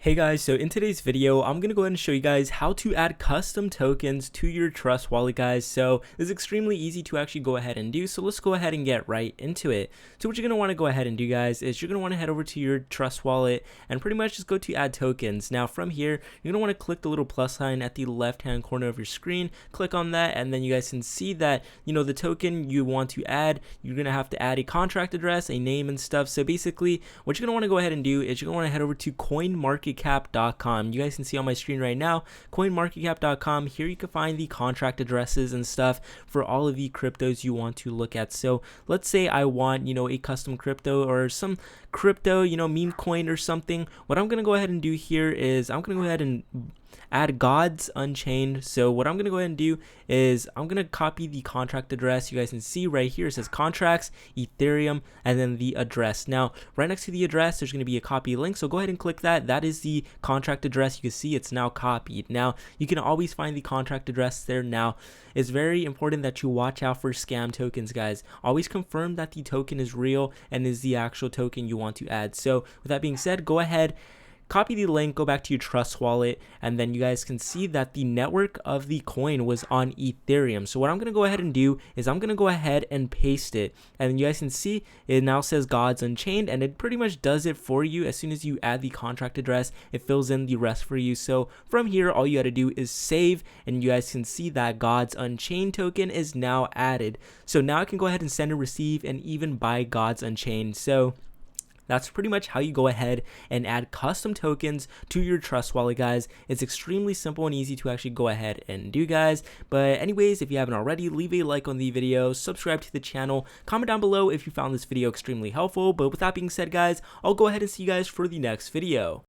Hey guys, so in today's video, I'm going to go ahead and show you guys how to add custom tokens to your Trust Wallet, guys. So this is extremely easy to actually go ahead and do. So let's go ahead and get right into it. So what you're going to want to go ahead and do, guys, is you're going to want to head over to your Trust Wallet and pretty much just go to add tokens. Now from here, you're going to want to click the little plus sign at the left hand corner of your screen, click on that, and then you guys can see that, the token you want to add, you're going to have to add a contract address, a name and stuff. So basically what you're going to want to go ahead and do is you're going to want to head over to coinmarketcap.com. You guys can see on my screen right now, coinmarketcap.com. Here you can find the contract addresses and stuff for all of the cryptos you want to look at. So let's say I want, a custom crypto or some crypto, meme coin or something. What I'm going to go ahead and do here is I'm going to go ahead and add Gods Unchained. So what I'm going to go ahead and do is I'm going to copy the contract address. You guys can see right here, it says contracts, Ethereum, and then the address. Now, right next to the address, there's going to be a copy link. So go ahead and click that. That is the contract address. You can see it's now copied. Now, you can always find the contract address there. Now, it's very important that you watch out for scam tokens, guys. Always confirm that the token is real and is the actual token you want to add. So with that being said, go ahead, copy the link, go back to your Trust Wallet, and then you guys can see that the network of the coin was on Ethereum. So what I'm going to go ahead and do is I'm going to go ahead and paste it, and you guys can see it now says Gods Unchained, and it pretty much does it for you. As soon as you add the contract address, it fills in the rest for you. So from here, all you got to do is save, and you guys can see that Gods Unchained token is now added. So now I can go ahead and send and receive and even buy Gods Unchained. So that's pretty much how you go ahead and add custom tokens to your Trust Wallet, guys. It's extremely simple and easy to actually go ahead and do, guys. But anyways, if you haven't already, leave a like on the video, subscribe to the channel, comment down below if you found this video extremely helpful. But with that being said, guys, I'll go ahead and see you guys for the next video.